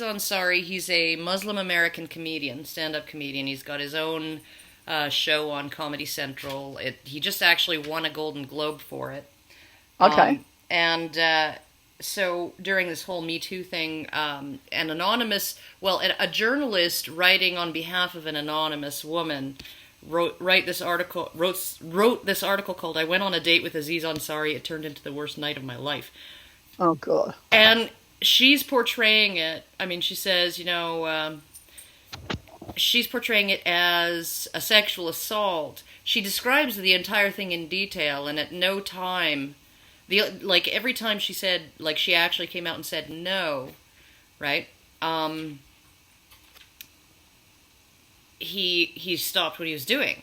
Ansari. He's a Muslim American comedian, stand-up comedian. He's got his own show on Comedy Central. He just actually won a Golden Globe for it. Okay. So during this whole Me Too thing, a journalist writing on behalf of an anonymous woman wrote this article called "I Went on a Date with Aziz Ansari. It turned into the worst night of my life." Oh God. And she's portraying it. I mean, she says, she's portraying it as a sexual assault. She describes the entire thing in detail, and at no time, every time she said, she actually came out and said no, right? He stopped what he was doing,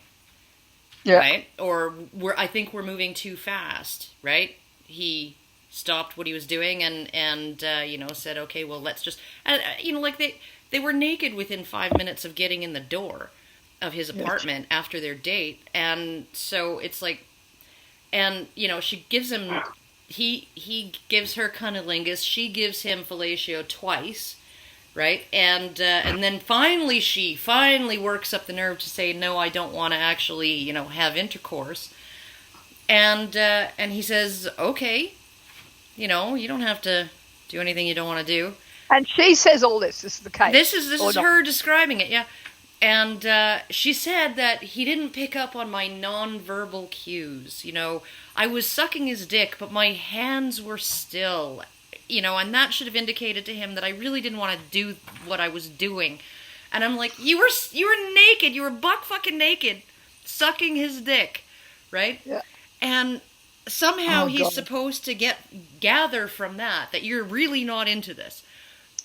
right? Or I think we're moving too fast, right? He stopped what he was doing and said, okay, well, let's just, they were naked within 5 minutes of getting in the door of his apartment after their date. And so it's like, and, she gives him, he gives her cunnilingus, she gives him fellatio twice, right? And then she finally works up the nerve to say, no, I don't want to actually, have intercourse. And he says, okay, you don't have to do anything you don't want to do. And she says all this. This is the case. This is her describing it, yeah. And she said that he didn't pick up on my nonverbal cues. I was sucking his dick, but my hands were still, and that should have indicated to him that I really didn't want to do what I was doing. And I'm like, you were naked, you were buck fucking naked, sucking his dick, right? Yeah. And somehow he's supposed to gather from that you're really not into this.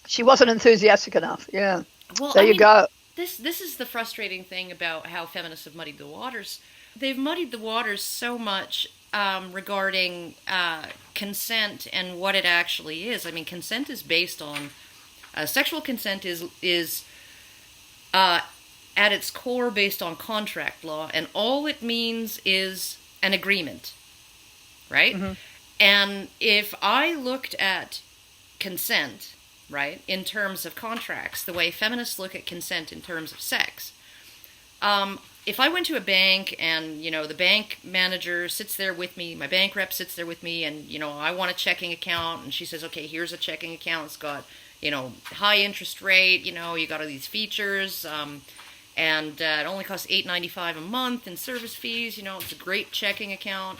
She wasn't enthusiastic enough. Yeah. Well, you go. This is the frustrating thing about how feminists have muddied the waters. They've muddied the waters so much regarding consent and what it actually is. I mean, consent is based on sexual consent is at its core based on contract law, and all it means is an agreement, right? Mm-hmm. And if I looked at consent, right, in terms of contracts, the way feminists look at consent in terms of sex. If I went to a bank and, the bank manager sits there with me, my bank rep sits there with me, and, I want a checking account, and she says, okay, here's a checking account. It's got, high interest rate, you got all these features, and it only costs $8.95 a month in service fees, it's a great checking account.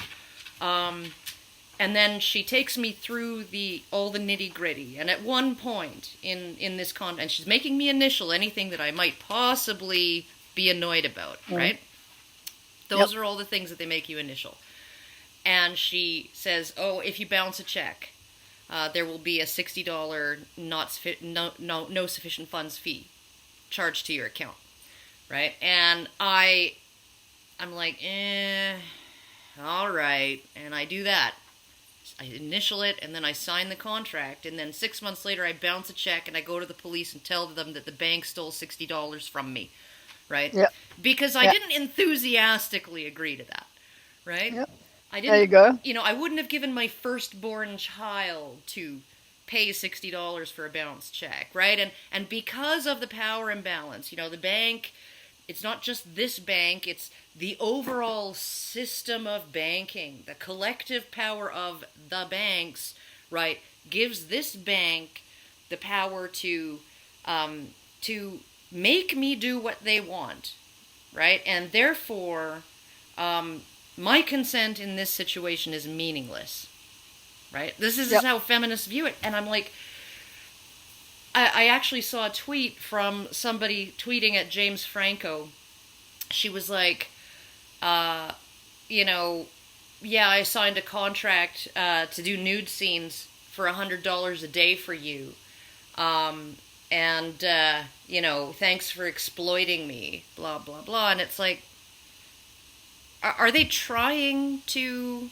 And then she takes me through all the nitty-gritty. And at one point in this and she's making me initial anything that I might possibly be annoyed about, right? Those are all the things that they make you initial. And she says, oh, if you bounce a check, there will be a $60 no sufficient funds fee charged to your account, right? And I'm like, all right. And I do that. I initial it, and then I sign the contract, and then 6 months later I bounce a check, and I go to the police and tell them that the bank stole $60 from me, right? Yep. Because I didn't enthusiastically agree to that, right? Yep. I didn't, there you go. I wouldn't have given my firstborn child to pay $60 for a bounced check, right? And because of the power imbalance, the bank, it's not just this bank, it's the overall system of banking, the collective power of the banks, right, gives this bank the power to make me do what they want, right? And therefore, my consent in this situation is meaningless, right? This is how feminists view it. And I'm like, I actually saw a tweet from somebody tweeting at James Franco. She was like, I signed a contract to do nude scenes for $100 a day for you. Thanks for exploiting me, blah, blah, blah. And it's like, are they trying to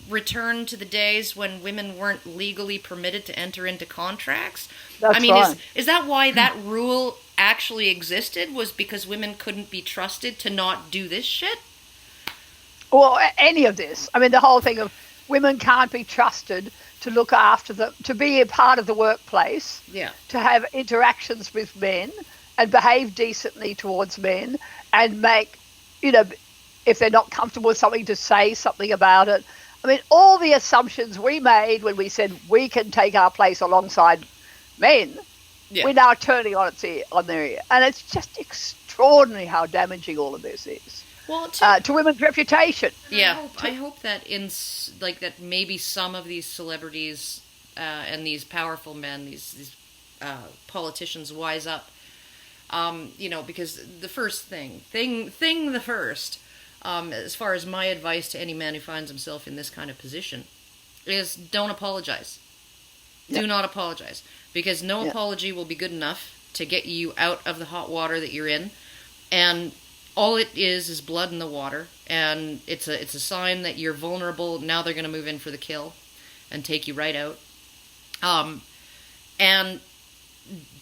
return to the days when women weren't legally permitted to enter into contracts? That's right. Is that why that rule actually existed, was because women couldn't be trusted to not do this shit? Well, any of this. I mean, the whole thing of women can't be trusted to look after them, to be a part of the workplace, Yeah. to have interactions with men and behave decently towards men and make, if they're not comfortable with something, to say something about it. I mean, all the assumptions we made when we said we can take our place alongside men, we're now turning on their ear. And it's just extraordinary how damaging all of this is. Well, to women's reputation. Yeah, I hope that that maybe some of these celebrities and these powerful men, these politicians, wise up. Because the first as far as my advice to any man who finds himself in this kind of position, is don't apologize. Do not apologize, because no apology will be good enough to get you out of the hot water that you're in, and all it is blood in the water, and it's a sign that you're vulnerable. Now they're going to move in for the kill and take you right out. And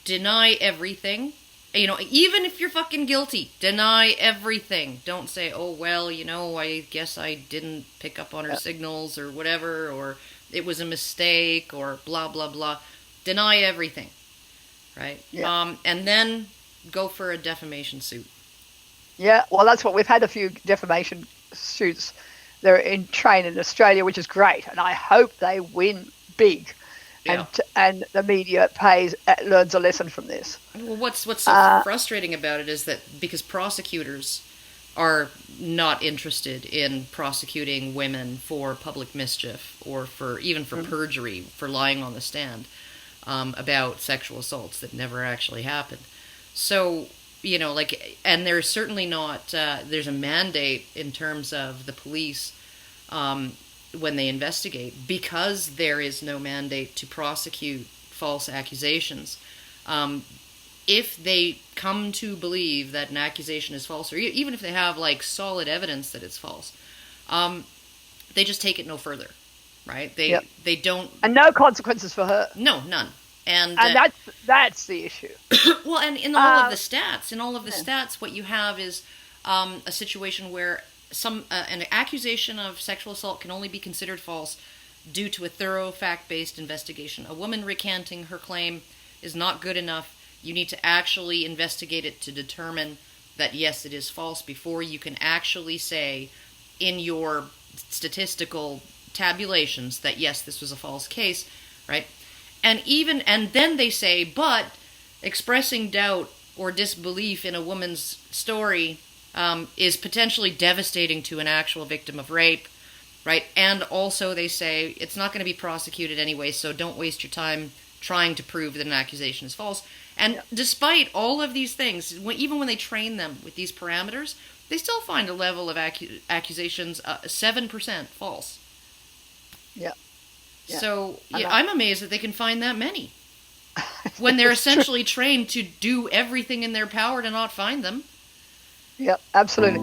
deny everything. Even if you're fucking guilty, deny everything. Don't say, oh, well, I guess I didn't pick up on her signals or whatever, or it was a mistake, or blah, blah, blah. Deny everything, right? Yeah. And then go for a defamation suit. Yeah, well, that's what we've had a few defamation suits. They're in train in Australia, which is great, and I hope they win big, and the media learns a lesson from this. Well, what's so frustrating about it is that because prosecutors are not interested in prosecuting women for public mischief or for perjury, for lying on the stand about sexual assaults that never actually happened. So. And there's certainly not, there's a mandate in terms of the police when they investigate, because there is no mandate to prosecute false accusations. If they come to believe that an accusation is false, or even if they have solid evidence that it's false, they just take it no further, right? They don't. And no consequences for her. No, none. And that's the issue. Well, and in all of the stats, what you have is a situation where an accusation of sexual assault can only be considered false due to a thorough fact-based investigation. A woman recanting her claim is not good enough. You need to actually investigate it to determine that, yes, it is false, before you can actually say in your statistical tabulations that, yes, this was a false case, right? And then they say, but expressing doubt or disbelief in a woman's story is potentially devastating to an actual victim of rape, right? And also they say it's not going to be prosecuted anyway, so don't waste your time trying to prove that an accusation is false. And despite all of these things, even when they train them with these parameters, they still find a level of accusations 7% false. Yeah. So I'm amazed that they can find that many when they're essentially trained to do everything in their power to not find them. Yeah, absolutely.